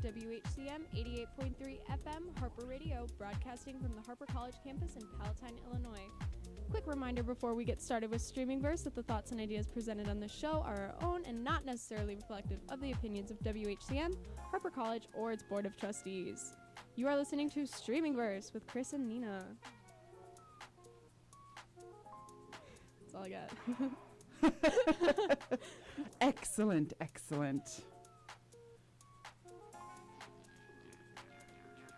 WHCM 88.3 FM Harper Radio, broadcasting from the Harper College campus in Palatine, Illinois. Quick reminder before we get started with Streamingverse that the thoughts and ideas presented on this show are our own and not necessarily reflective of the opinions of WHCM, Harper College, or its Board of Trustees. You are listening to Streamingverse with Chris and Nina. That's all I got. Excellent, excellent.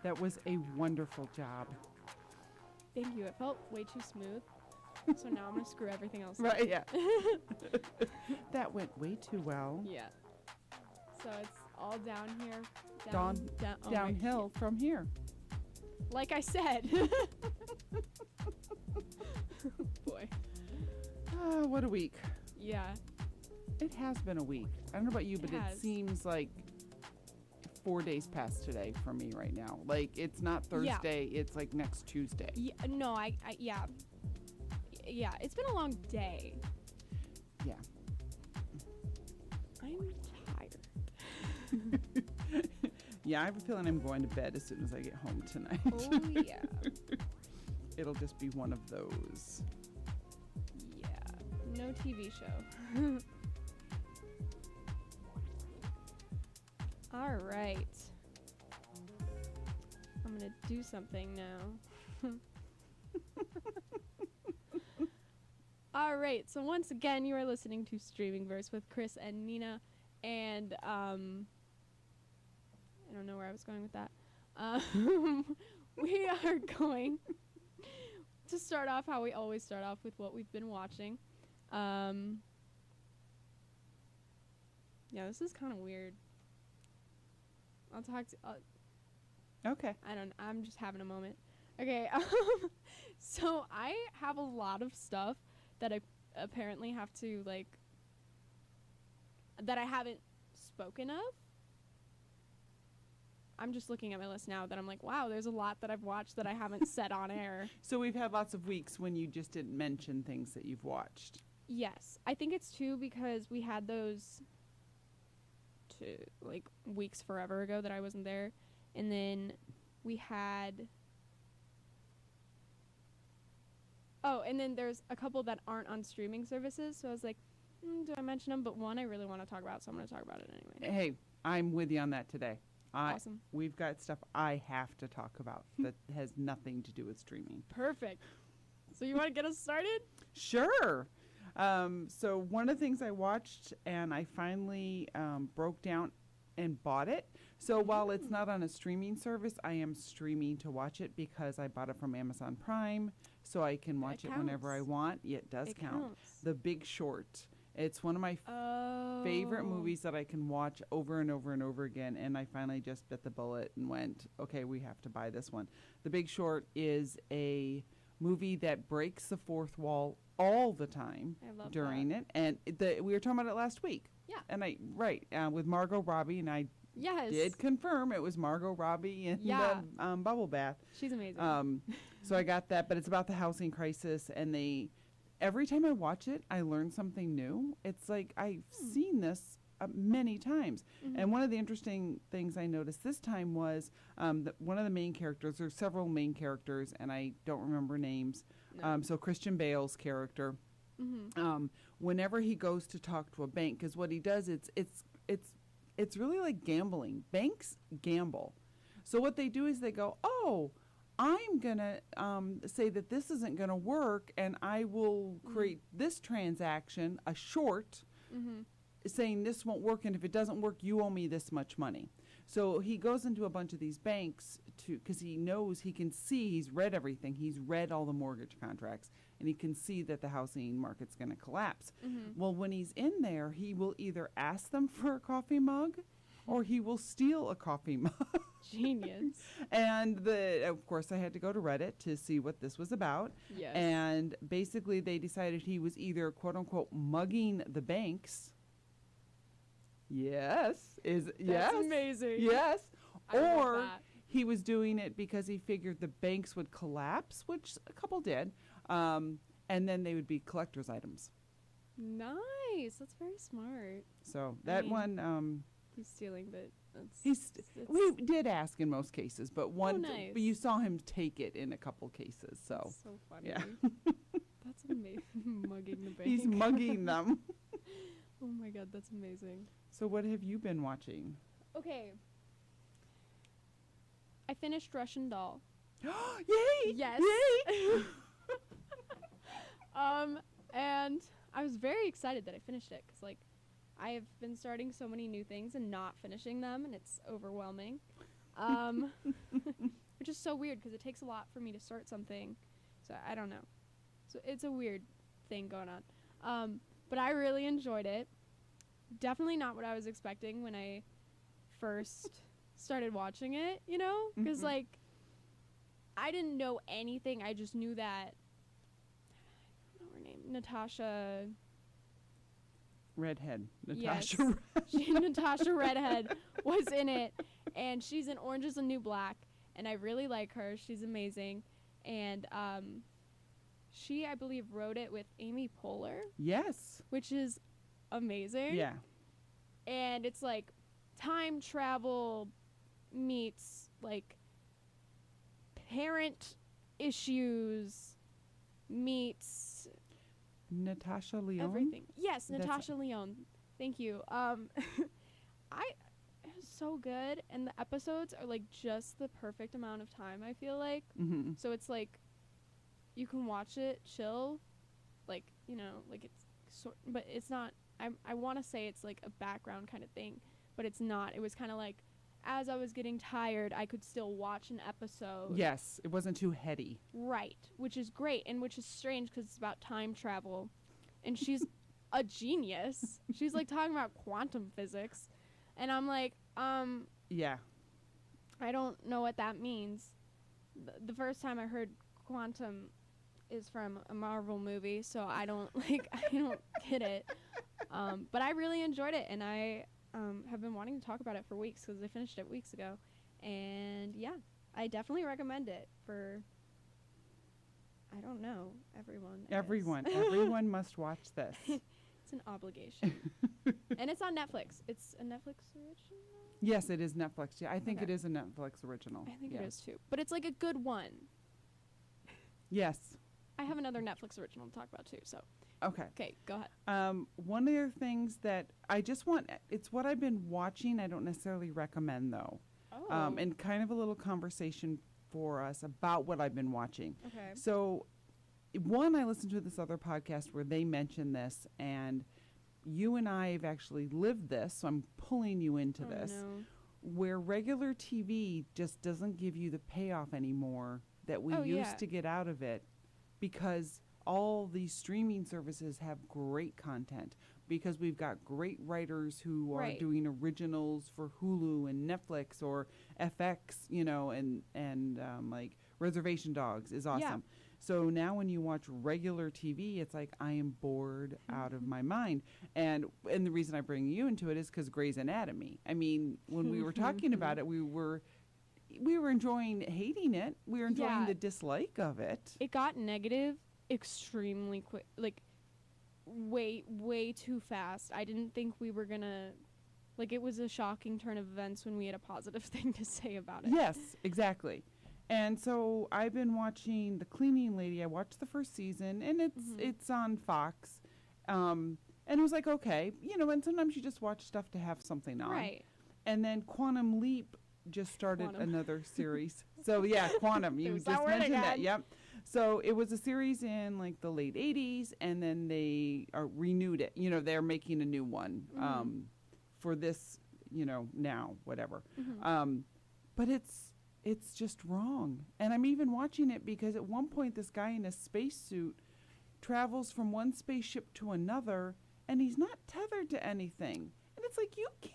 That was a wonderful job. Thank you. It felt way too smooth. So now I'm going to screw everything else up. Right, yeah. That went way too well. Yeah. So it's all down here. Downhill from here. Like I said. Boy. What a week. Yeah. It has been a week. I don't know about you, but it has. seems like 4 days past today for me right now. Like, it's not Thursday, it's like next Tuesday. Yeah, no, yeah. Yeah, it's been a long day. Yeah. I'm tired. Yeah, I have a feeling I'm going to bed as soon as I get home tonight. Oh, yeah. It'll just be one of those. Yeah. No TV show. All right. I'm going to do something now. All right. So once again, you are listening to Streamingverse with Chris and Nina. And I don't know where I was going with that. We are going to start off how we always start off with what we've been watching. Yeah, this is kind of weird. I'll talk to... Okay. I'm just having a moment. Okay, so I have a lot of stuff that I apparently have to, like... that I haven't spoken of. I'm just looking at my list now that I'm like, wow, there's a lot that I've watched that I haven't said on air. So we've had lots of weeks when you just didn't mention things that you've watched. Yes. I think it's too because we had those... like weeks forever ago that I wasn't there, and then we had and then there's a couple that aren't on streaming services, so I was like, do I mention them? But one I really want to talk about, so I'm going to talk about it anyway. Hey, I'm with you on that today. Awesome. We've got stuff I have to talk about that has nothing to do with streaming. Perfect. So you want to get us started? Sure. So one of the things I watched, and I finally broke down and bought it. So while it's not on a streaming service, I am streaming to watch it because I bought it from Amazon Prime, so I can watch it whenever I want. Yeah, it does count. Counts. The Big Short. It's one of my favorite movies that I can watch over and over and over again, and I finally just bit the bullet and went, okay, we have to buy this one. The Big Short is a movie that breaks the fourth wall all the time during it, and we were talking about it last week. Yeah. And with Margot Robbie, and I did confirm it was Margot Robbie in the bubble bath. She's amazing. So I got that, but it's about the housing crisis, and every time I watch it, I learn something new. It's like I've seen this many times. Mm-hmm. And one of the interesting things I noticed this time was that one of the main characters, there's several main characters, and I don't remember names. No. So Christian Bale's character, whenever he goes to talk to a bank, because what he does, it's really like gambling. Banks gamble. So what they do is they go, oh, I'm going to say that this isn't going to work, and I will create this transaction, a short, saying this won't work, and if it doesn't work, you owe me this much money. So he goes into a bunch of these banks because he knows, he can see, he's read everything. He's read all the mortgage contracts, and he can see that the housing market's going to collapse. Well, when he's in there, he will either ask them for a coffee mug or he will steal a coffee mug. Genius. And of course, I had to go to Reddit to see what this was about. Yes. And basically, they decided he was either, quote unquote, mugging the banks. Yes. That's amazing. Yes. I love Or that. he was doing it because he figured the banks would collapse, which a couple did, and then they would be collector's items. Nice. That's very smart. So that one... He's stealing, but We did ask in most cases, but nice. but you saw him take it in a couple cases. So That's so funny. yeah, That's amazing. Mugging the bank. he's mugging them. Oh my god, that's amazing. So what have you been watching? Okay. I finished Russian Doll. Yay! Yes. Yay! And I was very excited that I finished it because, like, I have been starting so many new things and not finishing them, and it's overwhelming. Which is so weird because it takes a lot for me to start something. So I don't know. So it's a weird thing going on. But I really enjoyed it. Definitely not what I was expecting when I first started watching it, you know? Because, like, I didn't know anything. I just knew that, I don't know her name, Natasha. Redhead. Yes. Natasha. Natasha Redhead was in it. And she's in Orange is the New Black. And I really like her. She's amazing. And she, I believe, wrote it with Amy Poehler. Yes. Which is amazing. Yeah. And it's like time travel meets like parent issues meets Natasha Lyonne. everything. Yes, That's Natasha Lyonne. Thank you. It was so good, and the episodes are like just the perfect amount of time, I feel like. Mm-hmm. So it's like you can watch it chill, like, you know, like it's but it's not. I want to say it's like a background kind of thing, but it's not. It was kind of like as I was getting tired, I could still watch an episode. Yes, it wasn't too heady. Right, which is great, and which is strange because it's about time travel, and she's a genius. She's like talking about quantum physics, and I'm like, Yeah. I don't know what that means. The first time I heard quantum is from a Marvel movie, so I don't get it. But I really enjoyed it, and I have been wanting to talk about it for weeks because I finished it weeks ago. And yeah, I definitely recommend it for, I don't know, everyone. Everyone must watch this. It's an obligation. And it's on Netflix. It's a Netflix original? Yes, it is Netflix. Yeah, I think Okay. it is a Netflix original. I think yeah. it is too. But it's like a good one. Yes. I have another Netflix original to talk about too, so. Okay. Okay, go ahead. One of the things that I just want, it's what I've been watching. I don't necessarily recommend though. Oh. And kind of a little conversation for us about what I've been watching. Okay. So, one, I listened to this other podcast where they mentioned this, and you and I have actually lived this, so I'm pulling you into this, No. where regular TV just doesn't give you the payoff anymore that we used to get out of it, because all these streaming services have great content, because we've got great writers who are doing originals for Hulu and Netflix or FX, you know, and like Reservation Dogs is awesome. Yeah. So now when you watch regular TV, it's like I am bored out of my mind. And the reason I bring you into it is because Grey's Anatomy. I mean, when we were talking about it, we were enjoying hating it. We were enjoying the dislike of it. It got negative extremely quick, like way too fast. I didn't think we were gonna, like, it was a shocking turn of events when we had a positive thing to say about it. Yes, exactly. And so I've been watching The Cleaning Lady. I watched the first season, and it's on Fox. And it was like, okay, you know, and sometimes you just watch stuff to have something on. Right. And then Quantum Leap just started another series. So yeah, Quantum, you There's just that word mentioned that. again. Yep. So it was a series in like the late 80s, and then they renewed it. You know, they're making a new one for this, you know, now, whatever. But it's just wrong. And I'm even watching it because at one point this guy in a spacesuit travels from one spaceship to another, and he's not tethered to anything. And it's like, you can't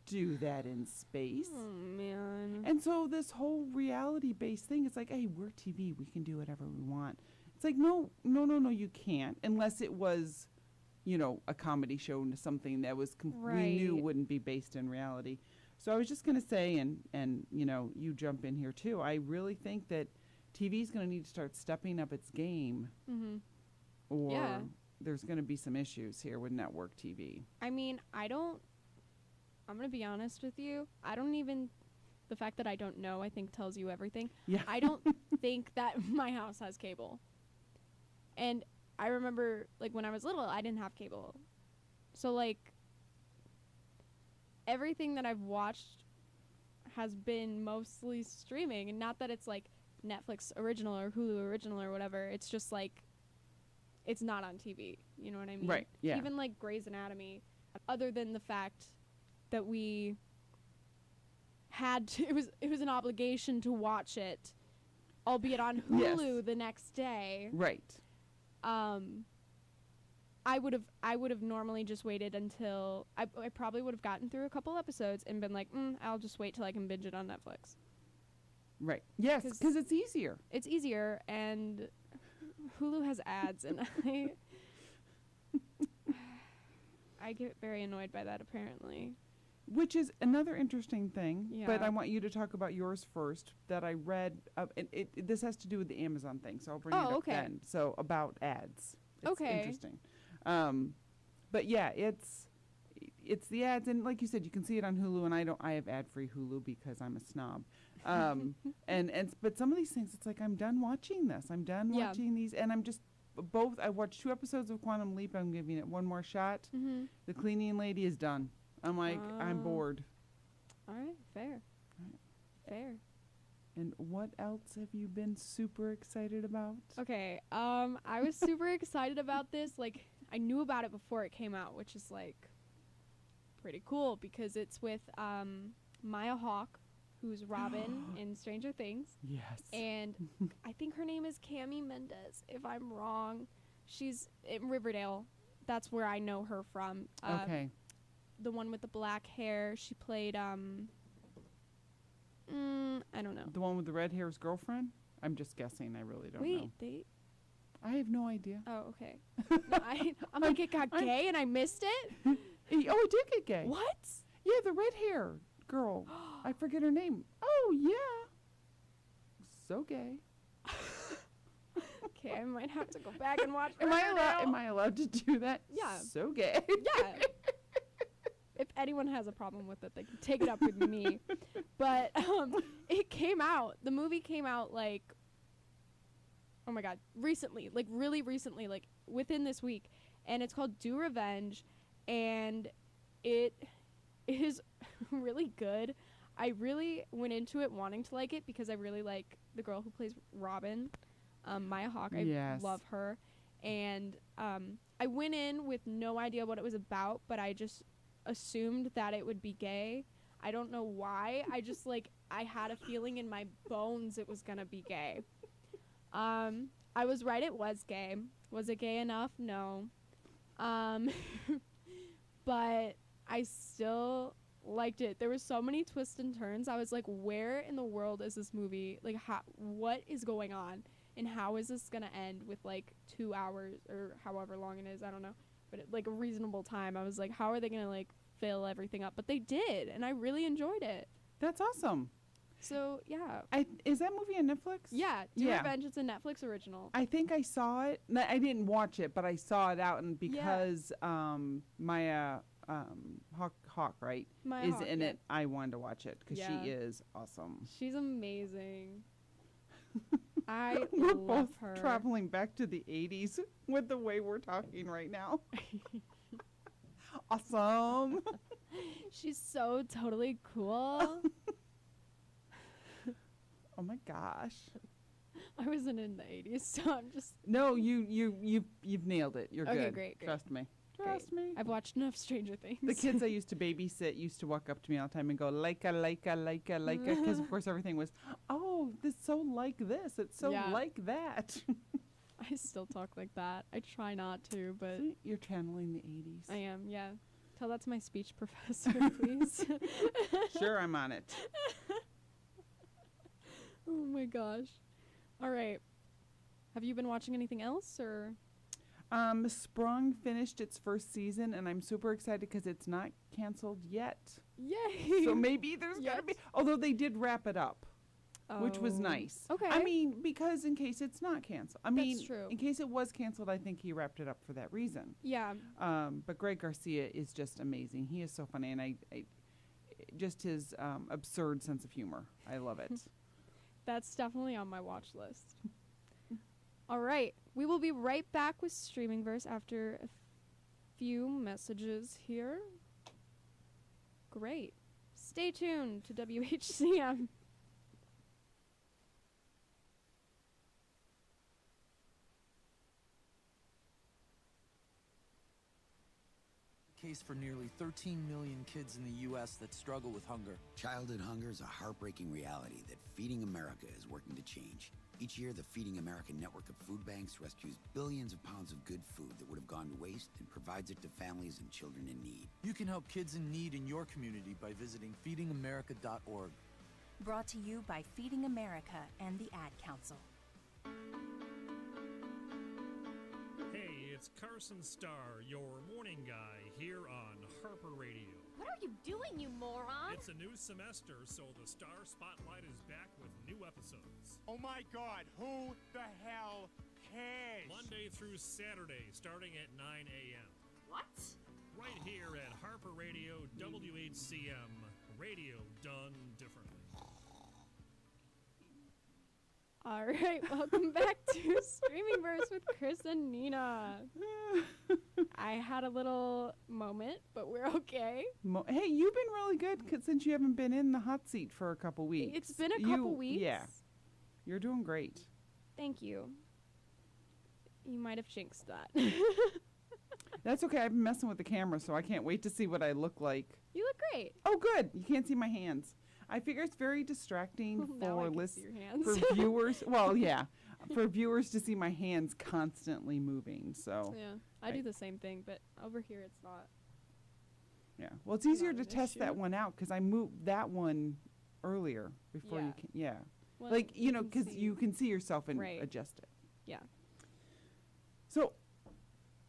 do that in space. Oh, man. And so this whole reality-based thing, it's like, hey, we're TV. We can do whatever we want. It's like, no, you can't. Unless it was, you know, a comedy show into something that was we knew wouldn't be based in reality. So I was just going to say, and you know, you jump in here too, I really think that TV is going to need to start stepping up its game, or there's going to be some issues here with network TV. I mean, I don't I'm going to be honest with you. The fact that I don't know, I think tells you everything. Yeah. I don't think that my house has cable. And I remember, like, when I was little, I didn't have cable. So, like, everything that I've watched has been mostly streaming. And not that it's, like, Netflix original or Hulu original or whatever. It's just, like, it's not on TV. You know what I mean? Right, yeah. Even, like, Grey's Anatomy, other than the fact that we had to, it was an obligation to watch it, albeit on Hulu the next day. Right. I would have normally just waited until I probably would have gotten through a couple episodes and been like, I'll just wait till I can binge it on Netflix. Right. Yes, because it's easier. It's easier, and Hulu has ads, and I get very annoyed by that, apparently. Which is another interesting thing, Yeah. but I want you to talk about yours first, that I read, and this has to do with the Amazon thing, so I'll bring it up then. So, about ads. It's interesting. But yeah, it's the ads, and like you said, you can see it on Hulu, and I have ad-free Hulu because I'm a snob. But some of these things, it's like, I'm done watching this. I'm done watching these, and I'm just, I watched 2 episodes of Quantum Leap. I'm giving it one more shot. Mm-hmm. The cleaning lady is done. I'm like, I'm bored. All right, fair. Fair. And what else have you been super excited about? Okay, I was super excited about this. Like, I knew about it before it came out, which is, like, pretty cool because it's with Maya Hawke, who's Robin in Stranger Things. Yes. And I think her name is Cami Mendes, if I'm wrong. She's in Riverdale. That's where I know her from. Okay. The one with the black hair. She played, I don't know. The one with the red hair's girlfriend? I'm just guessing. I really don't know. Wait, I have no idea. Oh, okay. No, I'm like, it got gay and I missed it? Oh, it did get gay. What? Yeah, the red hair girl. I forget her name. Oh, yeah. So gay. Okay, I might have to go back and watch Am I allowed to do that? Yeah. So gay. Yeah. If anyone has a problem with it, they can take it up with me. But it came out. The movie came out, like, oh my God, recently. Like, really recently, like, within this week. And it's called Do Revenge. And it is really good. I really went into it wanting to like it because I really like the girl who plays Robin, Maya Hawke. I love her. And I went in with no idea what it was about, but I just assumed that it would be gay. I don't know why. I just, like, I had a feeling in my bones it was gonna be gay. I was right, it was gay. Was it gay enough? No. But I still liked it. There were so many twists and turns. I was like, where in the world is this movie? Like, what is going on? And how is this gonna end with, like, 2 hours or however long it is? I don't know. But like a reasonable time. I was like, how are they gonna, like, fill everything up? But they did, and I really enjoyed it. That's awesome. So yeah. Is that movie on Netflix? Yeah, Do Revenge. It's a Netflix original. I think I saw it. I didn't watch it, but I saw it out, and because Maya Hawke, right, Maya is Hawke, in it, I wanted to watch it because Yeah. she is awesome. She's amazing. I We're love both her. traveling back to the 80s with the way we're talking right now. Awesome. She's so totally cool. Oh my gosh. I wasn't in the 80s, so I'm just... No, you've nailed it. You're Okay, good. great. Trust me. Great. Trust me. I've watched enough Stranger Things. The kids I used to babysit used to walk up to me all the time and go, Laika, because of course everything was, oh, this is so like this. It's so like that. I still talk like that. I try not to, but... See, you're channeling the 80s. I am, yeah. Tell that to my speech professor, please. Sure, I'm on it. Oh my gosh. All right. Have you been watching anything else, or? Sprung finished its first season, and I'm super excited because it's not canceled yet. Yay! So maybe there's gonna be, although they did wrap it up, which was nice. Okay. I mean, because in case it's not canceled. I mean, That's true. in case it was canceled, I think he wrapped it up for that reason. Yeah. But Greg Garcia is just amazing. He is so funny, and just his absurd sense of humor. I love it. That's definitely on my watch list. All right. We will be right back with Streamingverse after a few messages here. Great. Stay tuned to WHCM. Case for nearly 13 million kids in the U.S. that struggle with hunger. Childhood hunger is a heartbreaking reality that Feeding America is working to change. Each year, the Feeding America network of food banks rescues billions of pounds of good food that would have gone to waste and provides it to families and children in need. You can help kids in need in your community by visiting feedingamerica.org. Brought to you by Feeding America and the Ad Council. Hey, it's Carson Starr, your morning guy, here on Harper Radio. What are you doing, you moron? It's a new semester, so the Star Spotlight is back with new episodes. Oh my God, who the hell cares? Monday through Saturday, starting at 9 a.m. What? Right here at Harper Radio, WHCM. Radio done differently. All right, welcome back to Streamingverse with Chris and Nina. I had a little moment, but we're okay. Hey, you've been really good since you haven't been in the hot seat for a couple weeks. It's been a couple weeks. Yeah, you're doing great. Thank you. You might have jinxed that. That's okay. I've been messing with the camera, so I can't wait to see what I look like. You look great. Oh, good. You can't see my hands. I figure it's very distracting Now I for can see your hands. for viewers. Well, yeah, for viewers to see my hands constantly moving. So Yeah, I do the same thing, but over here it's not. yeah, well, it's easier Not to an test that issue. one out because I moved that one earlier before Yeah. you can. Yeah, Well, like you know, can because see- you can see yourself and Right. adjust it. Yeah. So,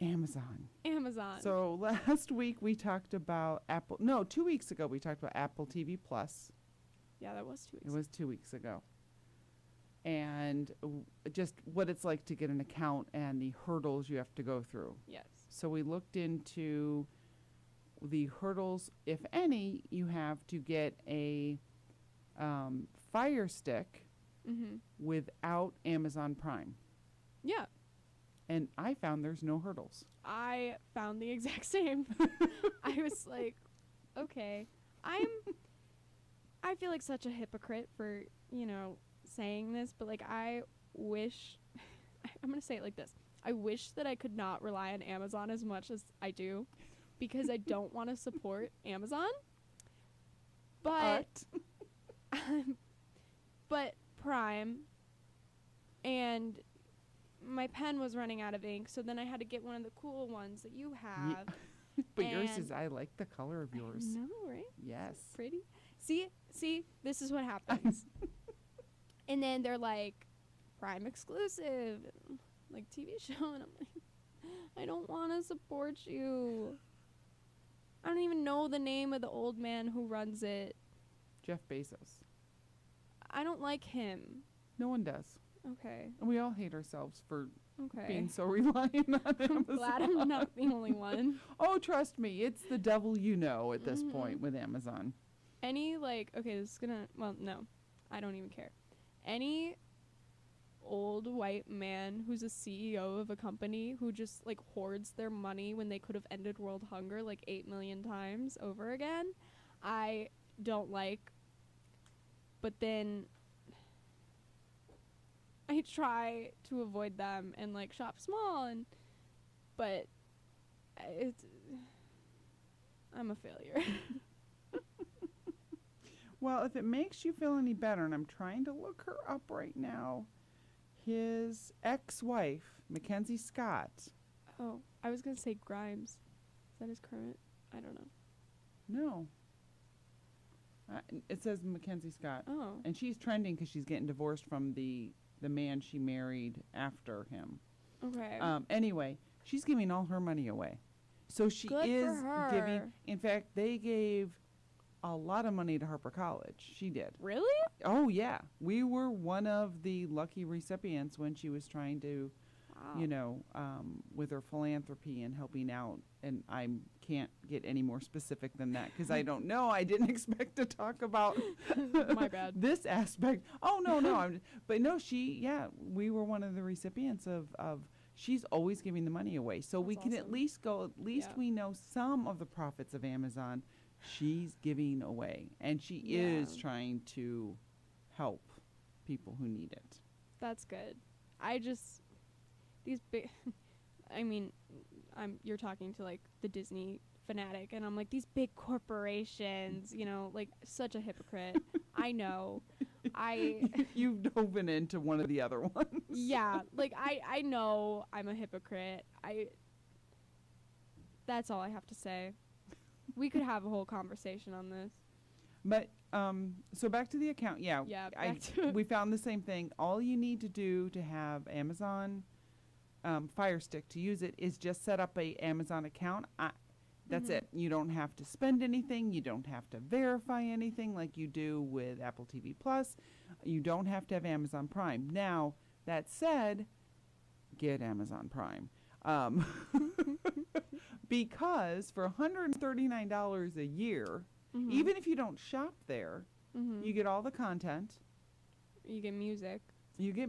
Amazon. Amazon. So last week we talked about Apple. No, 2 weeks ago we talked about Apple TV Plus. yeah, that was 2 weeks. It was 2 weeks ago. And just what it's like to get an account and the hurdles you have to go through. Yes. So we looked into the hurdles, if any, you have to get a Fire Stick Mhm. without Amazon Prime. Yeah. And I found there's no hurdles. I found the exact same. I was like, okay, I feel like such a hypocrite for, saying this, but like I wish I'm going to say it like this. I wish that I could not rely on Amazon as much as I do because I don't want to support Amazon. But but Prime and my pen was running out of ink, so then I had to get one of the cool ones that you have. But yours And is, I like the color of yours. No, right? Yes. Pretty. See, this is what happens. And then they're like, Prime exclusive, and, like TV show, and I'm like, I don't want to support you. I don't even know the name of the old man who runs it. Jeff Bezos. I don't like him. No one does. Okay. And we all hate ourselves for Okay. being so reliant on I'm Amazon. glad I'm not the only one. Oh, trust me, it's the devil you know at this Mhm. point with Amazon. Any, okay, this is gonna, no, I don't even care. Any old white man who's a CEO of a company who just, hoards their money when they could have ended world hunger, 8 million times over again, I don't like. But then I try to avoid them and, shop small, but I'm a failure. Well, if it makes you feel any better, and I'm trying to look her up right now, his ex-wife, Mackenzie Scott. Oh, I was gonna say Grimes. Is that his current? I don't know. No. It says Mackenzie Scott. Oh. And she's trending because she's getting divorced from the man she married after him. Okay. Anyway, she's giving all her money away. So she Good for is giving. her. In fact, they gave a lot of money to Harper College. She did. Really? Oh, yeah. We were one of the lucky recipients when she was trying to you know, with her philanthropy and helping out. And I can't get any more specific than that because I don't know. I didn't expect to talk about My bad. this aspect. Oh, no. But no, we were one of the recipients of she's always giving the money away. So we can at least we know some of the profits of Amazon she's giving away. And she is trying to help people who need it. That's good. These big, I mean, you're talking to like the Disney fanatic, and I'm like, these big corporations, you know, like such a hypocrite. I know. You've dove into one of the other ones. Yeah, like I know I'm a hypocrite. That's all I have to say. We could have a whole conversation on this. But so back to the account. Yeah, we found the same thing. All you need to do to have Amazon Fire Stick to use it is just set up a Amazon account. That's it. You don't have to spend anything. You don't have to verify anything like you do with Apple TV Plus. You don't have to have Amazon Prime. Now, that said, get Amazon Prime. Because for $139 a year, even if you don't shop there, you get all the content. You get music. You get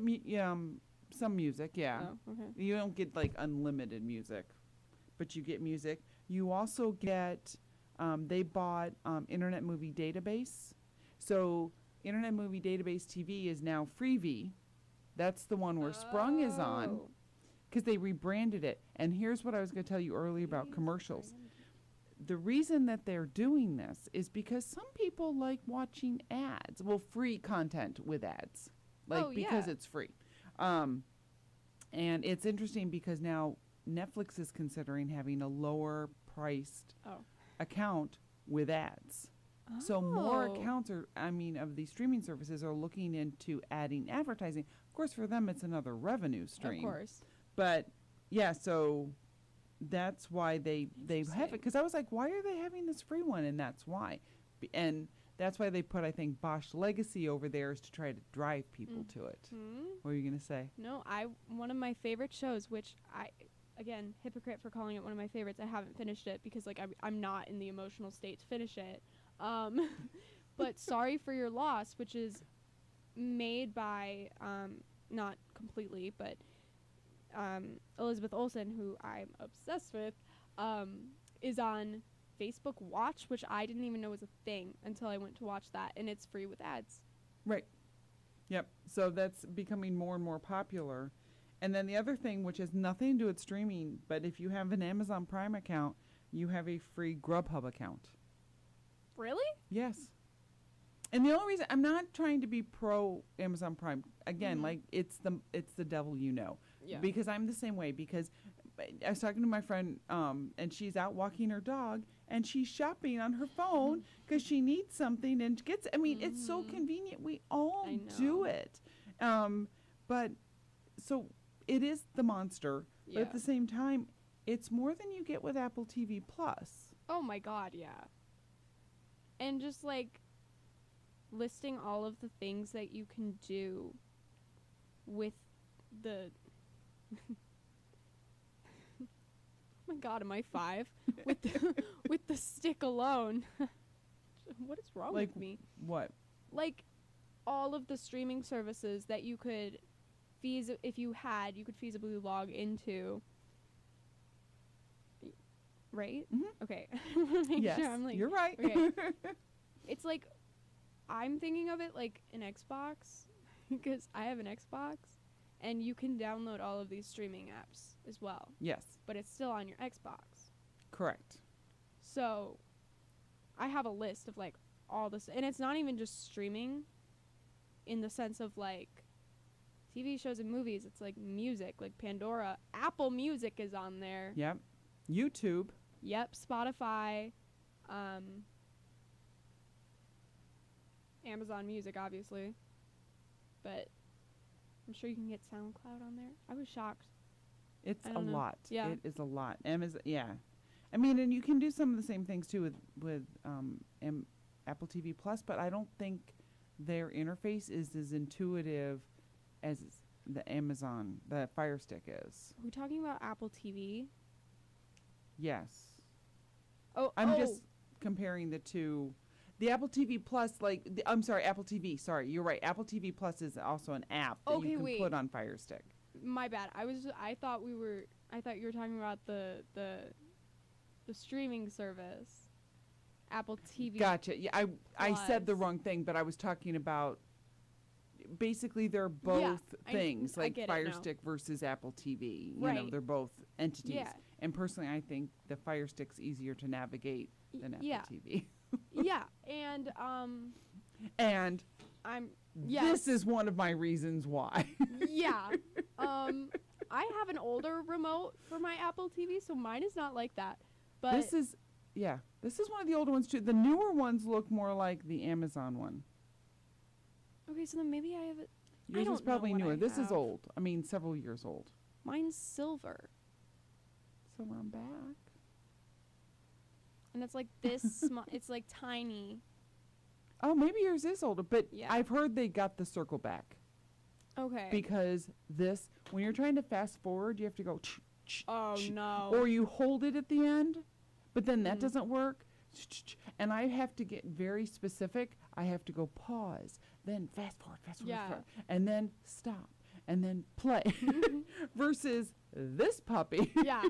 some music, yeah. Oh, okay. You don't get like unlimited music, but you get music. You also get, they bought Internet Movie Database. So Internet Movie Database TV is now Freevee. That's the one where Sprung is on because they rebranded it. And here's what I was going to tell you earlier about commercials. The reason that they're doing this is because some people like watching ads. Well, free content with ads. Because it's free. And it's interesting because now Netflix is considering having a lower priced account with ads. So more accounts of these streaming services are looking into adding advertising. Of course, for them, it's another revenue stream. Of course. But yeah, so that's why they have it. Because I was like, why are they having this free one? And that's why. And that's why they put, I think, Bosch Legacy over there is to try to drive people to it. What were you going to say? No, one of my favorite shows, which again, hypocrite for calling it one of my favorites. I haven't finished it because like I'm not in the emotional state to finish it. But Sorry for Your Loss, which is made by not completely, but Elizabeth Olsen, who I'm obsessed with, is on Facebook Watch, which I didn't even know was a thing until I went to watch that, and it's free with ads. Right. Yep. So that's becoming more and more popular. And then the other thing, which has nothing to do with streaming, but if you have an Amazon Prime account, you have a free Grubhub account. Really? Yes. And the only reason I'm not trying to be pro Amazon Prime, again, like it's the devil you know. Yeah. Because I'm the same way. Because I was talking to my friend, and she's out walking her dog, and she's shopping on her phone because she needs something and gets. I mean, it's so convenient. We all do it. But so it is the monster. Yeah. But at the same time, it's more than you get with Apple TV Plus. Oh my God, yeah. And just like listing all of the things that you can do with the oh my God, am I 5? with the stick alone. What is wrong with me? What? Like all of the streaming services that you could if you could feasibly log into. Right? Mm-hmm. Okay. Yes, sure. I'm like, you're right. Okay. It's like I'm thinking of it like an Xbox because I have an Xbox and you can download all of these streaming apps as well. Yes. But it's still on your Xbox. Correct. So I have a list of like all this, and it's not even just streaming in the sense of like TV shows and movies. It's like music, like Pandora. Apple Music is on there. Yep. YouTube. Yep. Spotify. Amazon Music, obviously. But I'm sure you can get SoundCloud on there. I was shocked. It's a lot. Yeah. It is a lot. Amazon, yeah. I mean, and you can do some of the same things too with Apple TV Plus, but I don't think their interface is as intuitive as the Amazon, the Fire Stick is. Are we talking about Apple TV? Yes. Oh, I'm just comparing the two. The Apple TV Plus, I'm sorry, Apple TV. Sorry, you're right. Apple TV Plus is also an app that you can put on Fire Stick. My bad. I thought you were talking about the streaming service, Apple TV. Gotcha. Yeah, I said the wrong thing, but I was talking about. Basically, they're both things, like Fire Stick versus Apple TV. You know, they're both entities. Yeah. And personally, I think the Fire Stick's easier to navigate than Apple TV. Yeah, and this is one of my reasons why. Yeah. I have an older remote for my Apple TV, so mine is not like that. But this is one of the older ones too. The newer ones look more like the Amazon one. Okay, so then maybe I have it. Yours is probably newer. This is old. I mean, several years old. Mine's silver. So I'm back. And it's like this small. It's like tiny. Oh, maybe yours is older, but Yeah. I've heard they got the circle back. Okay. Because when you're trying to fast forward, you have to go. Oh no. Or you hold it at the end, but then that doesn't work. And I have to get very specific. I have to go pause, then fast forward, and then stop, and then play. Versus this puppy, Yeah.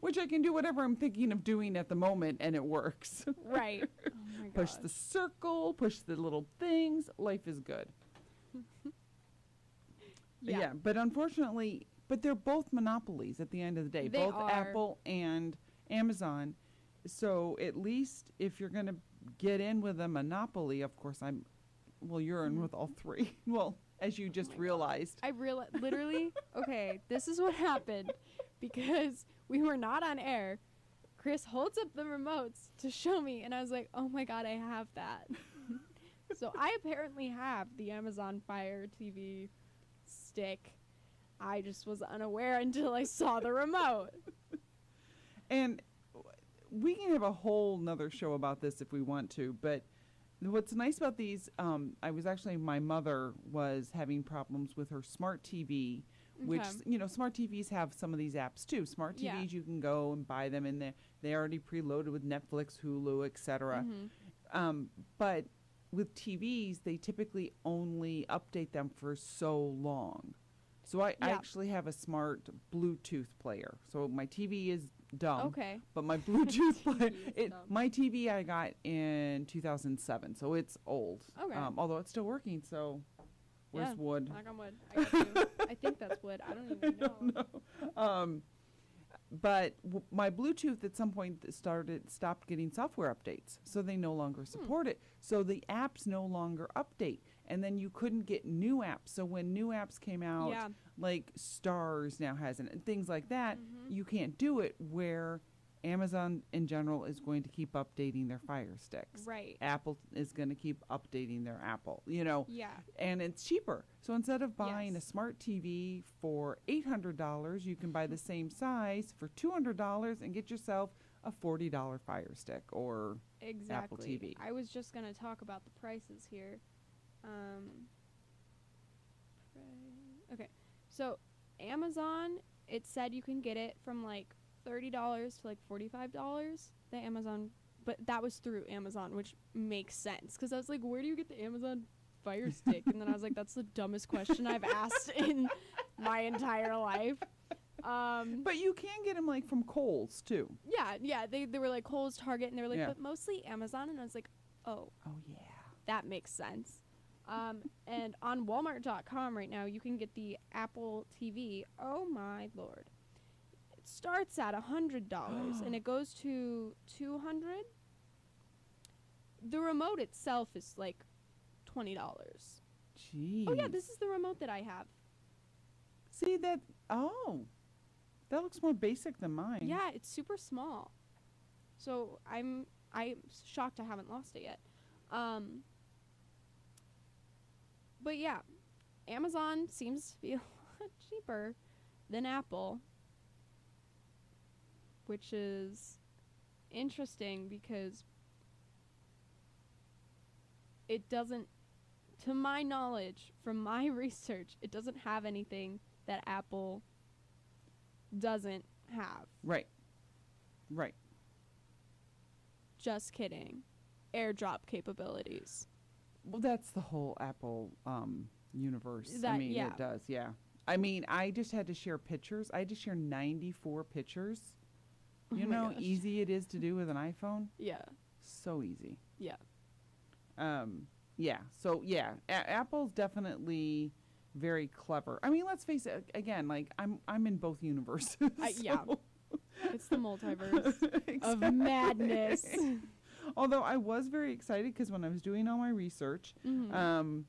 which I can do whatever I'm thinking of doing at the moment, and it works. Right. Oh my Push the circle, push the little things. Life is good. Yeah. But unfortunately, they're both monopolies at the end of the day. They Both are. Apple and Amazon. So at least if you're going to get in with a monopoly, of course you're in with all three. Well, as you just realized. I realized, literally, okay, this is what happened because we were not on air. Chris holds up the remotes to show me, and I was like, oh my God, I have that. So I apparently have the Amazon Fire TV stick. I just was unaware until I saw the remote. And we can have a whole nother show about this if we want to, but what's nice about these, my mother was having problems with her smart TV, which, smart TVs have some of these apps too. Smart TVs, you can go and buy them, and they're already preloaded with Netflix, Hulu, etc. But with TVs, they typically only update them for so long. So I actually have a smart Bluetooth player. So my TV is dumb. Okay. But my Bluetooth player, my TV I got in 2007, so it's old. Okay. Although it's still working, so where's wood? Knock on wood. I got you. I think that's wood. I don't even know. No. But my Bluetooth at some point stopped getting software updates, so they no longer support it. So the apps no longer update, and then you couldn't get new apps. So when new apps came out, like Stars now has it, and things like that, you can't do it. Where Amazon in general is going to keep updating their Fire Sticks. Right. Apple is going to keep updating their Apple, Yeah. and it's cheaper. So instead of buying a smart TV for $800, you can buy the same size for $200 and get yourself a $40 Fire Stick or Apple TV. I was just going to talk about the prices here. Okay. So Amazon, it said you can get it from like $30 to like $45. The Amazon, but that was through Amazon, which makes sense because I was like, where do you get the Amazon Fire Stick? And then I was like, that's the dumbest question I've asked in my entire life. But you can get them like from Kohl's too. Yeah. They were like Kohl's, Target, and they were like, Yeah. but mostly Amazon. And I was like, oh yeah, that makes sense. And on Walmart.com right now, you can get the Apple TV. Oh my Lord. It starts at $100 and it goes to $200. The remote itself is like $20. Jeez. Oh yeah, this is the remote that I have. See that? Oh, that looks more basic than mine. Yeah, it's super small. So I'm shocked I haven't lost it yet. But yeah, Amazon seems to be a lot cheaper than Apple, which is interesting because it doesn't, to my knowledge, from my research, it doesn't have anything that Apple doesn't have. Right. Right. Just kidding. AirDrop capabilities. Well, that's the whole Apple universe. That- It does, yeah. I just had to share pictures. I had to share 94 pictures. Oh You my know how gosh. easy it is to do with an iPhone? Yeah. So easy. Yeah. Yeah. So, yeah, Apple's definitely very clever. Let's face it, again, like, I'm in both universes. Yeah. so- It's the multiverse of Exactly. madness. Although I was very excited because when I was doing all my research, Mhm.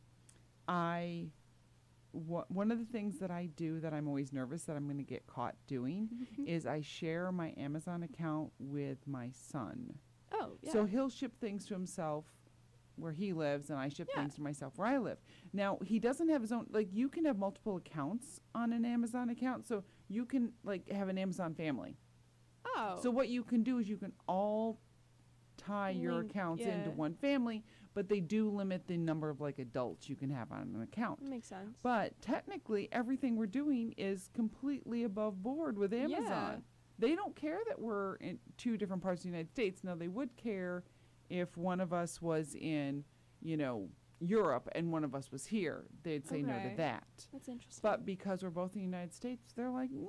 one of the things that I do that I'm always nervous that I'm going to get caught doing is I share my Amazon account with my son. Oh, yeah. So he'll ship things to himself where he lives, and I ship Yeah. things to myself where I live. Now, he doesn't have his own, like, you can have multiple accounts on an Amazon account, so you can, like, have an Amazon family. Oh. So what you can do is you can all tie your Link, accounts into yeah. one family, but they do limit the number of, like, adults you can have on an account. That makes sense. But technically, everything we're doing is completely above board with Amazon. Yeah. They don't care that we're in two different parts of the United States. Now, they would care if one of us was in, Europe and one of us was here. They'd say no Okay. to that. That's interesting. But because we're both in the United States, they're like, meh.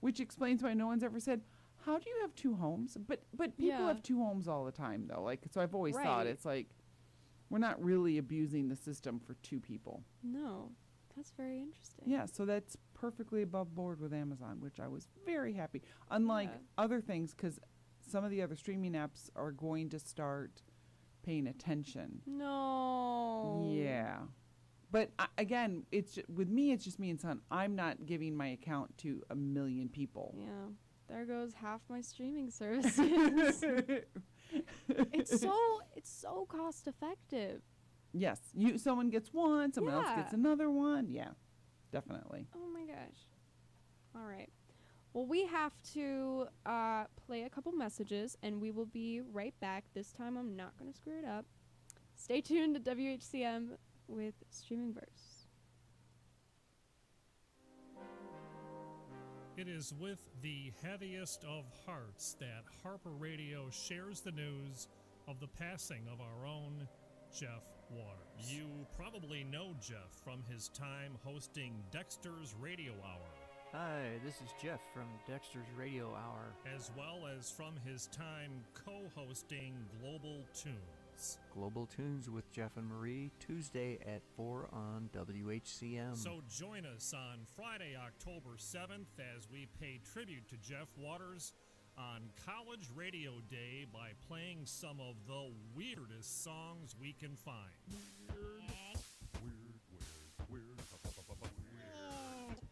Which explains why no one's ever said, how do you have two homes? But people Yeah. have two homes all the time, though. Like, so I've always thought Right. it's like, we're not really abusing the system for two people. No. That's very interesting. Yeah, so that's perfectly above board with Amazon, which I was very happy. Unlike Yeah. other things, because some of the other streaming apps are going to start paying attention. No. Yeah. But again, with me, it's just me and son. I'm not giving my account to a million people. Yeah. There goes half my streaming services. it's so cost effective. Yes, someone gets one, someone else gets Yeah. another one. Yeah, definitely. Oh my gosh. All right. Well, we have to play a couple messages, and we will be right back. This time I'm not going to screw it up. Stay tuned to WHCM with Streaming Verse. It is with the heaviest of hearts that Harper Radio shares the news of the passing of our own Jeff Waters. You probably know Jeff from his time hosting Dexter's Radio Hour, Hi, this is Jeff from Dexter's Radio Hour. as well as from his time co-hosting Global Tunes. Global Tunes with Jeff and Marie, Tuesday at 4 on WHCM. So join us on Friday, October 7th, as we pay tribute to Jeff Waters on College Radio Day by playing some of the weirdest songs we can find.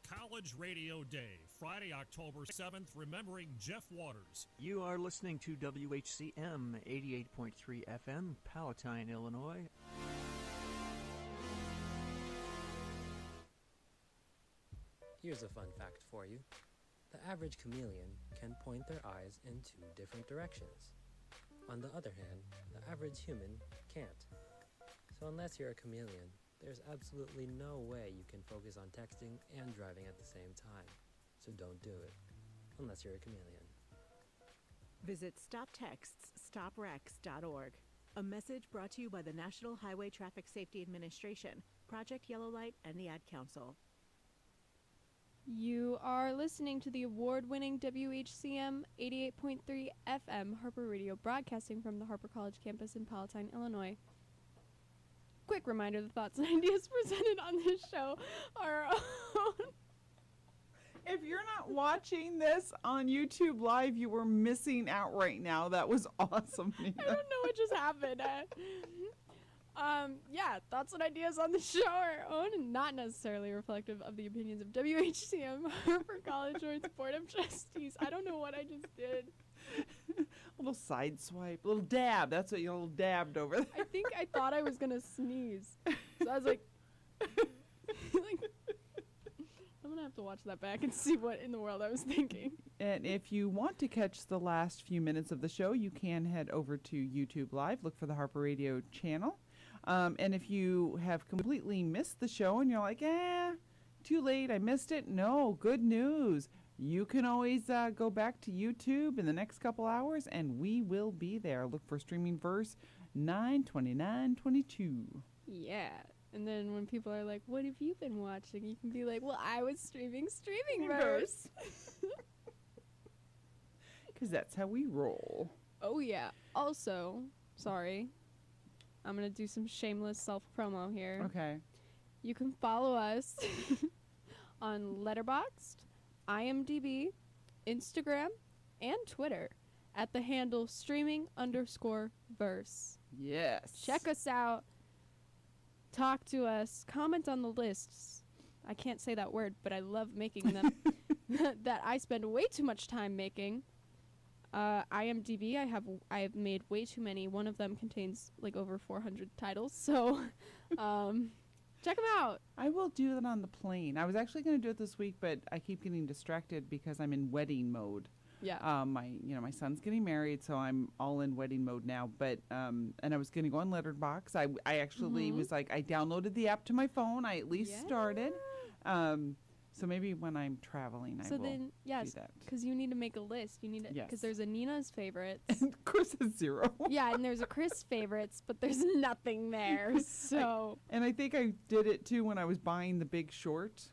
College Radio Day, Friday, October 7th, remembering Jeff Waters. You are listening to WHCM 88.3 FM, Palatine, Illinois. Here's a fun fact for you. The average chameleon can point their eyes in two different directions. On the other hand, the average human can't. So unless you're a chameleon, there's absolutely no way you can focus on texting and driving at the same time. So don't do it, unless you're a chameleon. Visit StopTextsStopWrecks.org. A message brought to you by the National Highway Traffic Safety Administration, Project Yellow Light, and the Ad Council. You are listening to the award-winning WHCM 88.3 FM Harper Radio, broadcasting from the Harper College campus in Palatine, Illinois. Quick reminder, the thoughts and ideas presented on this show are our own. If you're not watching this on YouTube Live, you were missing out right now. That was awesome, Nina. I don't know what just happened. Thoughts and ideas on the show are our own and not necessarily reflective of the opinions of WHCM, Harper College, or its Board of Trustees. I don't know what I just did. A little side swipe, a little dab. That's what you little dabbed over there. I think I thought I was going to sneeze. So I was like, I'm going to have to watch that back and see what in the world I was thinking. And if you want to catch the last few minutes of the show, you can head over to YouTube Live. Look for the Harper Radio channel. And if you have completely missed the show and you're like, too late, I missed it. No, good news. You can always go back to YouTube in the next couple hours, and we will be there. Look for Streaming Verse 9/29/22. Yeah. And then when people are like, what have you been watching? You can be like, well, I was streaming Streamingverse. Because that's how we roll. Oh, yeah. Also, sorry, I'm going to do some shameless self-promo here. Okay. You can follow us on Letterboxd, IMDb, Instagram, and Twitter at the handle streaming_verse. Yes. Check us out. Talk to us. Comment on the lists. I can't say that word, but I love making them. That I spend way too much time making. IMDb, I have made way too many. One of them contains like over 400 titles. So, check them out. I will do that on the plane. I was actually going to do it this week, but I keep getting distracted because I'm in wedding mode. Yeah. My son's getting married, so I'm all in wedding mode now. But and I was going to go on Letterboxd. I actually was like, I downloaded the app to my phone. I at least started. So maybe when I'm traveling, I will do that. Because you need to make a list. You need to, because there's a Nina's favorites. And Chris is 0. Yeah, and there's a Chris favorites, but there's nothing there. So. And I think I did it too when I was buying The Big Short.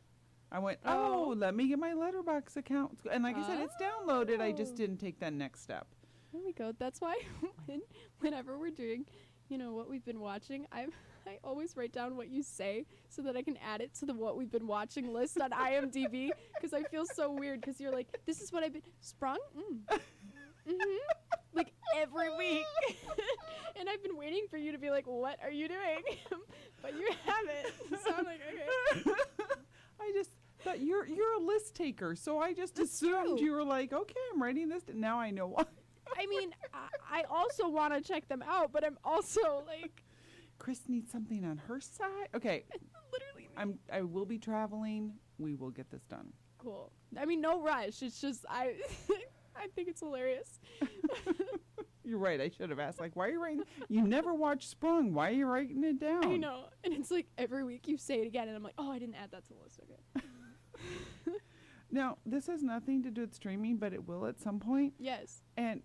I went, let me get my Letterboxd account. And like I said, it's downloaded. I just didn't take that next step. There we go. That's why whenever we're doing, what we've been watching, I always write down what you say so that I can add it to the what we've been watching list on IMDb, because I feel so weird because you're like, this is what I've been sprung. Like every week. And I've been waiting for you to be like, what are you doing? But you haven't. So I'm like, okay. I just thought you're a list taker, so I just assumed you were like, okay, I'm writing this. Now I know why. I mean, I also want to check them out, but I'm also like, Chris needs something on her side. Okay, literally. I will be traveling. We will get this done. Cool. I mean, no rush. It's just I think it's hilarious. You're right. I should have asked, like, why are you writing? You never watched Sprung. Why are you writing it down? I know. And it's like every week you say it again, and I'm like, oh, I didn't add that to the list. Okay. Now, this has nothing to do with streaming, but it will at some point. Yes. And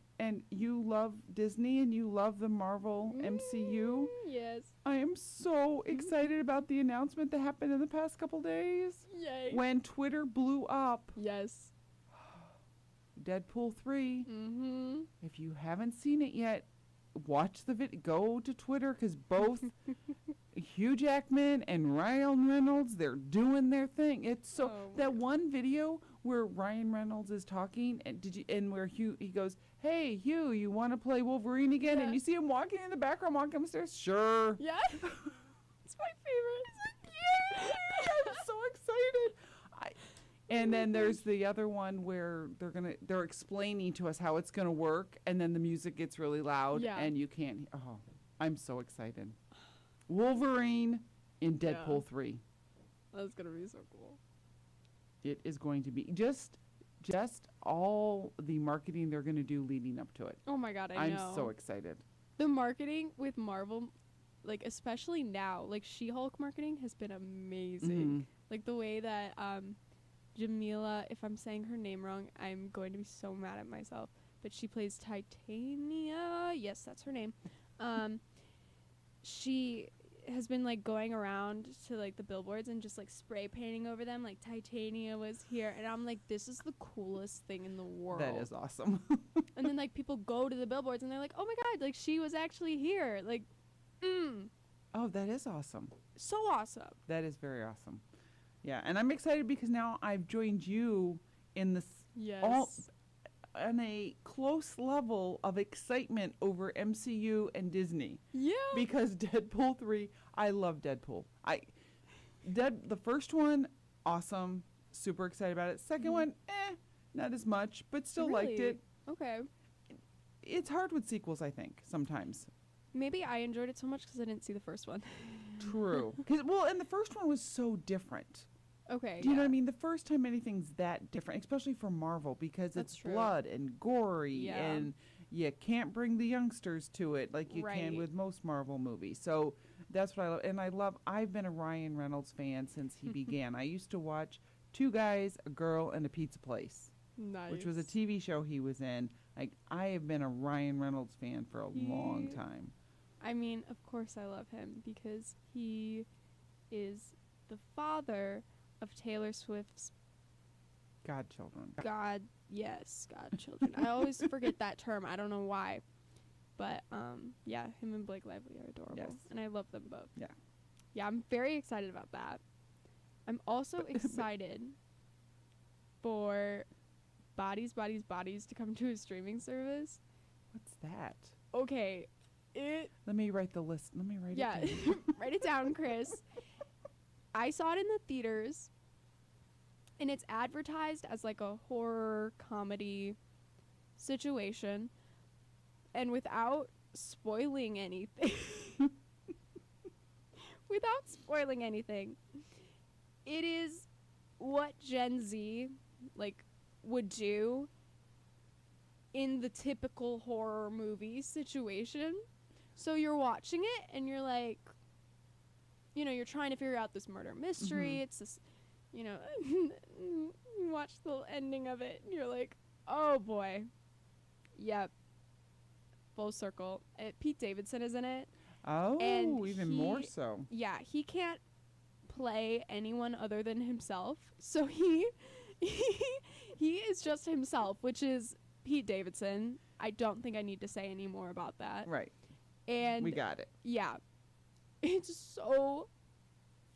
you love Disney and you love the Marvel MCU. Yes. I am so excited about the announcement that happened in the past couple days. Yay. When Twitter blew up. Yes. Deadpool 3. If you haven't seen it yet, watch the video. Go to Twitter, because both Hugh Jackman and Ryan Reynolds, they're doing their thing. It's so that one video where Ryan Reynolds is talking and where he goes, "Hey Hugh, you want to play Wolverine again?" And you see him walking in the background, walking upstairs. Sure. Yeah. It's my favorite. Yeah. I'm so excited. And then there's the other one where they're explaining to us how it's gonna work, and then the music gets really loud, and you can't. Oh, I'm so excited! Wolverine in Deadpool 3. That's gonna be so cool. It is going to be just all the marketing they're gonna do leading up to it. Oh my God, I know. I'm so excited. The marketing with Marvel, like especially now, like She-Hulk marketing has been amazing. Like the way that Jamila, if I'm saying her name wrong, I'm going to be so mad at myself. But she plays Titania. Yes, that's her name. She has been like going around to like the billboards and just like spray painting over them like Titania was here, and I'm like, this is the coolest thing in the world. That is awesome. And then like people go to the billboards and they're like, oh my God, like she was actually here. Like, oh, that is awesome. So awesome. That is very awesome. Yeah, and I'm excited because now I've joined you in this on a close level of excitement over MCU and Disney. Yeah. Because Deadpool 3, I love Deadpool. The first one, awesome, super excited about it. Second one, not as much, but still liked it. Okay. It's hard with sequels, I think, sometimes. Maybe I enjoyed it so much because I didn't see the first one. True. And the first one was so different. Okay. Do you know what I mean? The first time anything's that different, especially for Marvel, because it's blood and gory, and you can't bring the youngsters to it like you can with most Marvel movies. So That's what I love. And I've been a Ryan Reynolds fan since he began. I used to watch Two Guys, a Girl, and a Pizza Place, which was a TV show he was in. Like, I have been a Ryan Reynolds fan for a long time. I mean, of course I love him because he is the father of Taylor Swift's godchildren. Godchildren. I always forget that term. I don't know why. But, yeah, him and Blake Lively are adorable. Yes. And I love them both. Yeah. Yeah, I'm very excited about that. I'm also excited for Bodies to come to a streaming service. What's that? Okay. Let me write the list. Let me write it down. Write it down, Chris. I saw it in the theaters, and it's advertised as like a horror comedy situation. And without spoiling anything, it is what Gen Z would do in the typical horror movie situation. So you're watching it and you're like, you're trying to figure out this murder mystery. It's this, you watch the ending of it and you're like, oh boy. Yep. Full circle. Pete Davidson is in it. Oh, and even more so. Yeah, he can't play anyone other than himself. So he is just himself, which is Pete Davidson. I don't think I need to say any more about that. Right. And we got it. Yeah. It's so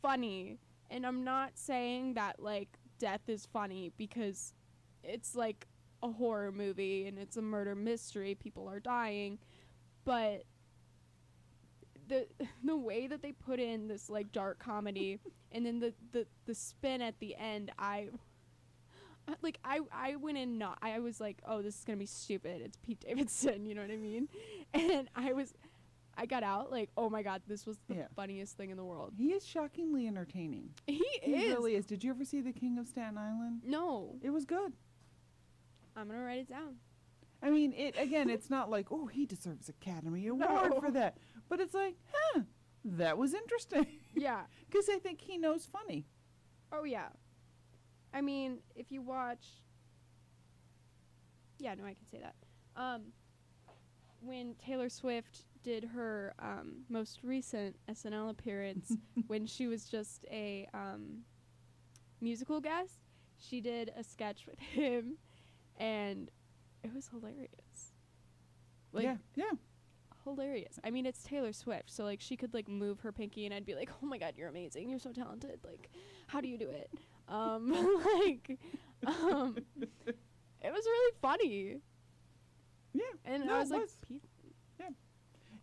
funny. And I'm not saying that death is funny because it's a horror movie and it's a murder mystery, people are dying, but the way that they put in this dark comedy and then the spin at the end, I went in I was like, oh, this is gonna be stupid, it's Pete Davidson, you know what I mean? And I got out oh my god, this was the funniest thing in the world. He is shockingly entertaining. He really is. Did you ever see The King of Staten Island? No. It was good. I'm gonna write it down. I mean, it's not like, oh, he deserves Academy Award for that. But it's like, that was interesting. Yeah. Because I think he knows funny. Oh, yeah. I mean, if you watch... Yeah, no, I can say that. When Taylor Swift did her most recent SNL appearance, when she was just a musical guest, she did a sketch with him, and it was hilarious. Yeah. Hilarious. I mean, it's Taylor Swift, so she could move her pinky and I'd be like, oh my god, you're amazing, you're so talented, how do you do it? It was really funny. Yeah. And I was like, yeah.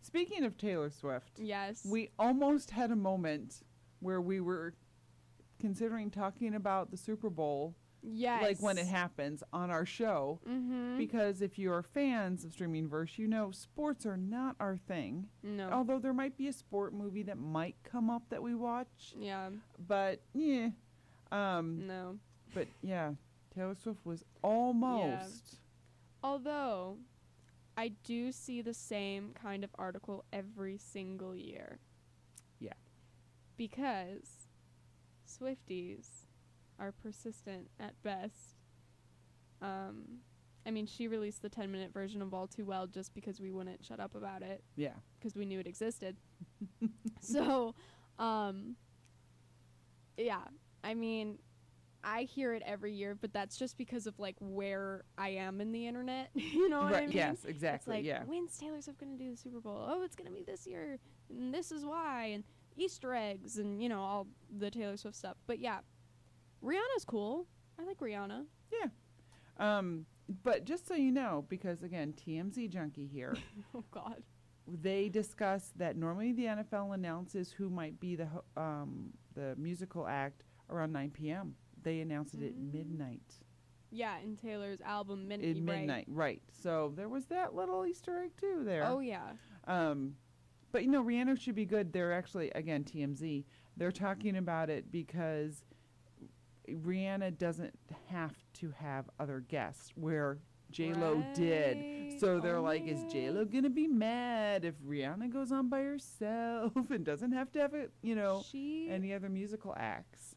Speaking of Taylor Swift, yes, we almost had a moment where we were considering talking about the Super Bowl. Yes. When it happens on our show. Mm-hmm. Because if you're fans of Streamingverse, sports are not our thing. No. Although there might be a sport movie that might come up that we watch. Yeah. But, yeah. No. But, yeah, Taylor Swift was almost. Yeah. Although, I do see the same kind of article every single year. Yeah. Because Swifties are persistent at best. I mean, she released the 10-minute version of All Too Well just because we wouldn't shut up about it. Yeah. Because we knew it existed. So, yeah. I mean, I hear it every year, but that's just because of where I am in the internet. You know what I mean? Yes, exactly. It's when's Taylor Swift going to do the Super Bowl? Oh, it's going to be this year, and this is why, and Easter eggs, and all the Taylor Swift stuff. But yeah. Rihanna's cool. I like Rihanna. Yeah. But just so you know, because again, TMZ junkie here. Oh God. They discuss that normally the NFL announces who might be the musical act around 9 p.m. They announced it at midnight. Yeah, in Taylor's album Midnight, right. So there was that little Easter egg too there. Oh yeah. But Rihanna should be good. They're actually, again, TMZ. They're talking about it because Rihanna doesn't have to have other guests, where J-Lo did. So they're like, is J-Lo gonna be mad if Rihanna goes on by herself and doesn't have to have it, any other musical acts?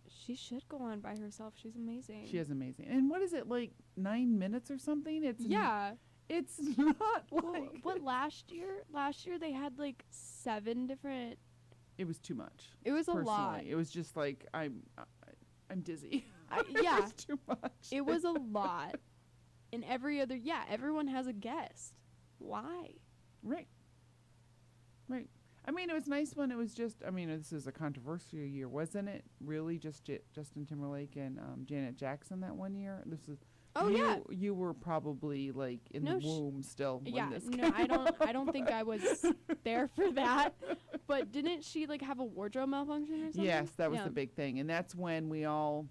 She should go on by herself. She's amazing. She is amazing. And what is it, like 9 minutes or something? It's not like. What last year they had like 7 different. It was too much. It was a lot. It was just like I'm dizzy. Yeah, it was too much. It was a lot. And everyone has a guest. Why? Right. I mean, it was nice when it was just. I mean, this is a controversial year, wasn't it? Really, just Justin Timberlake and Janet Jackson that one year. This is. Oh yeah. You were probably like in the womb still. Yeah. When this No, I don't think I was there for that. But didn't she like have a wardrobe malfunction or something? Yes, that was the big thing, and that's when we all.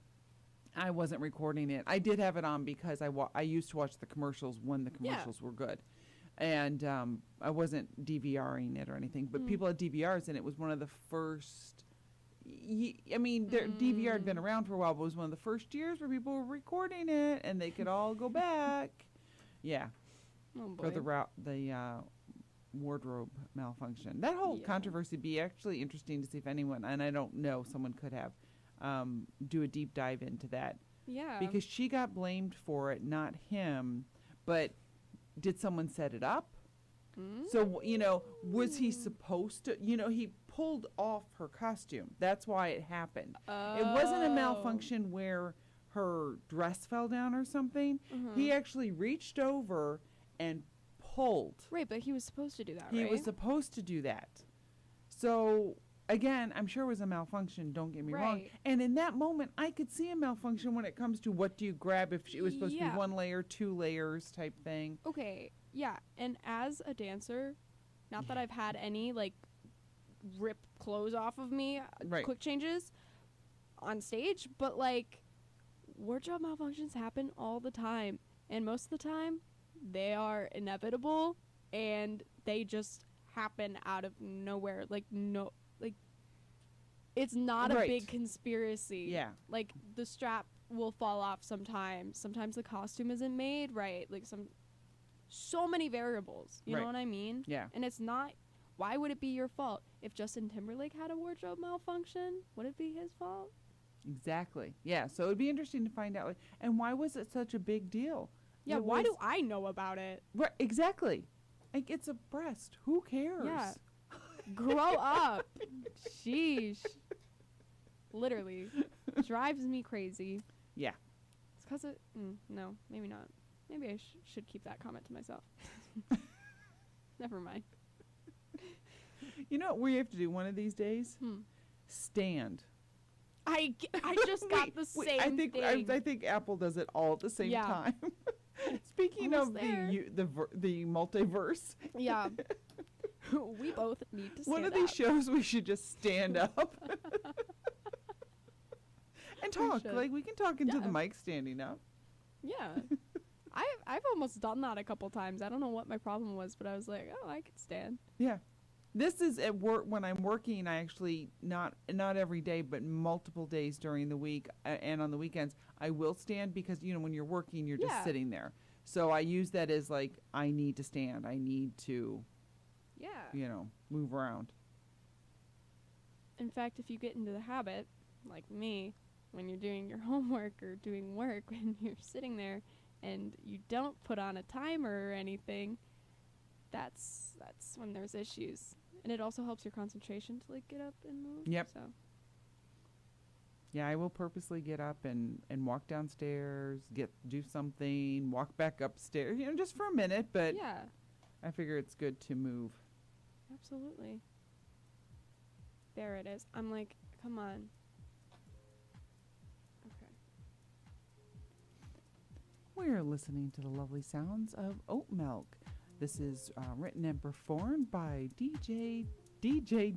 I wasn't recording it. I did have it on because I used to watch the commercials when the commercials were good. And I wasn't DVRing it or anything, but people had DVRs, and it was one of the first. DVR had been around for a while, but it was one of the first years where people were recording it, and they could all go back. Yeah. Oh boy. For the wardrobe malfunction. That whole controversy would be actually interesting to see if anyone, and I don't know, someone could have, do a deep dive into that. Yeah. Because she got blamed for it, not him, but did someone set it up? So, was he supposed to, he pulled off her costume. That's why it happened. It wasn't a malfunction where her dress fell down or something. He actually reached over and pulled. Right, but he was supposed to do that, He was supposed to do that. So, again, I'm sure it was a malfunction, don't get me wrong. And in that moment, I could see a malfunction when it comes to what do you grab if it was supposed to be 1 layer, 2 layers type thing. Okay, yeah. And as a dancer, not that I've had any, like, rip clothes off of me, quick changes on stage, but, like, wardrobe malfunctions happen all the time. And most of the time, they are inevitable, and they just happen out of nowhere. It's not a big conspiracy. Yeah. Like, the strap will fall off sometimes. Sometimes the costume isn't made right. Like, so many variables. You know what I mean? Yeah. And it's not, why would it be your fault? If Justin Timberlake had a wardrobe malfunction, would it be his fault? Exactly. Yeah. So it'd be interesting to find out. And why was it such a big deal? Yeah, why do I know about it? Right, exactly. Like, it's a breast. Who cares? Yeah. Grow up. Sheesh. Literally. Drives me crazy. Yeah. It's because it... no, maybe not. Maybe I should keep that comment to myself. Never mind. You know what we have to do one of these days? Stand. I just got the same thing. I think Apple does it all at the same time. Speaking Almost of the multiverse. Yeah. We both need to stand One of these shows we should just stand up. And talk. Like, we can talk into the mic standing up. Yeah. I've almost done that a couple times. I don't know what my problem was, but I was like, oh, I could stand. Yeah. This is at work. When I'm working, I actually, not every day, but multiple days during the week and on the weekends, I will stand because, when you're working, you're just sitting there. So I use that as like, I need to stand. I need to, move around. In fact, if you get into the habit, like me, when you're doing your homework or doing work, when you're sitting there and you don't put on a timer or anything, that's when there's issues. And it also helps your concentration to, like, get up and move. Yep. So. Yeah, I will purposely get up and walk downstairs, do something, walk back upstairs, just for a minute, but I figure it's good to move. Absolutely. There it is. I'm like, come on. Okay. We're listening to the lovely sounds of Oat Milk. This is written and performed by DJ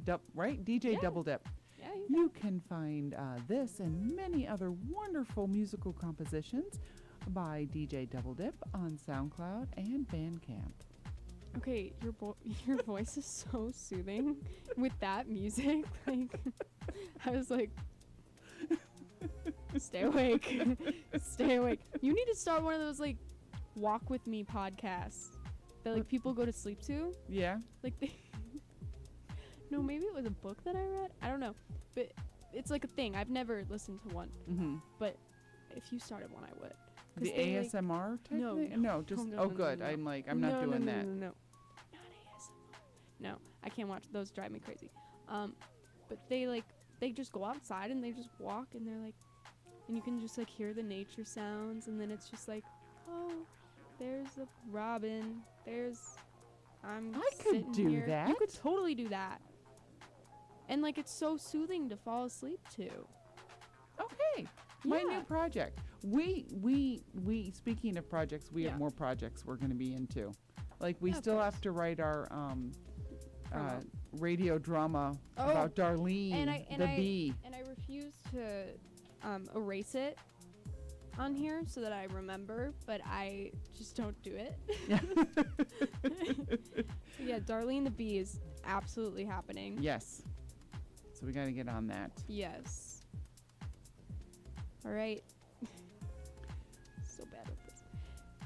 Double Dip. Yeah, you can find this and many other wonderful musical compositions by DJ Double Dip on SoundCloud and Bandcamp. Okay, your voice is so soothing with that music. Like, I was like, stay awake, stay awake. You need to start one of those like walk with me podcasts that like people go to sleep to. Yeah. Like they no, maybe it was a book that I read. I don't know, but it's like a thing. I've never listened to one, but if you started one, I would. The ASMR type thing? No, just good. I'm like, I'm not doing that. No, not ASMR. No, I can't watch those. Drive me crazy. But they just go outside and they just walk and they're like, and you can just like hear the nature sounds, and then it's just like, oh, there's a robin. I could do that. You could totally do that. And like it's so soothing to fall asleep to. Okay. My new project. We speaking of projects, we have more projects we're going to be into. Like we still have to write our radio drama about Darlene the bee. And I refuse to erase it on here so that I remember, but I just don't do it. Yeah, Darlene the bee is absolutely happening. Yes. So we got to get on that. Yes. All right. So bad with this.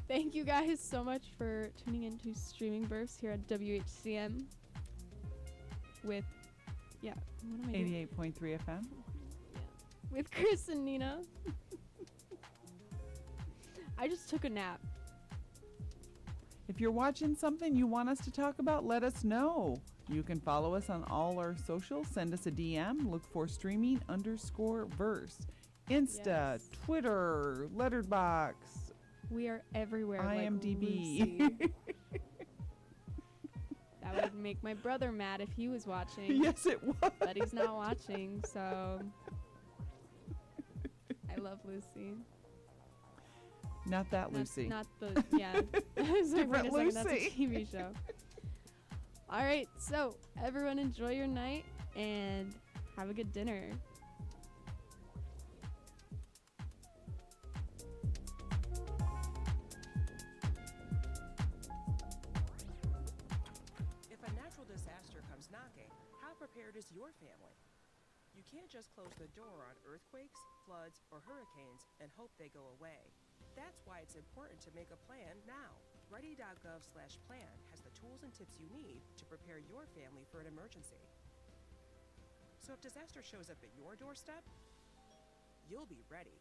Thank you guys so much for tuning into Streaming Bursts here at WHCM with, what am I doing? 88.3 FM. Yeah. With Chris and Nina. I just took a nap. If you're watching something you want us to talk about, let us know. You can follow us on all our socials. Send us a DM. Look for streaming_verse. Insta, Twitter, Letterbox. We are everywhere. IMDb. Like that would make my brother mad if he was watching. Yes, it would. But he's not watching, so I love Lucy. Not that Lucy. Not the Different Lucy. That's a TV show. All right, so everyone enjoy your night and have a good dinner. If a natural disaster comes knocking, how prepared is your family? You can't just close the door on earthquakes, floods, or hurricanes and hope they go away. That's why it's important to make a plan now. Ready.gov/plan has the tools and tips you need to prepare your family for an emergency. So if disaster shows up at your doorstep, you'll be ready.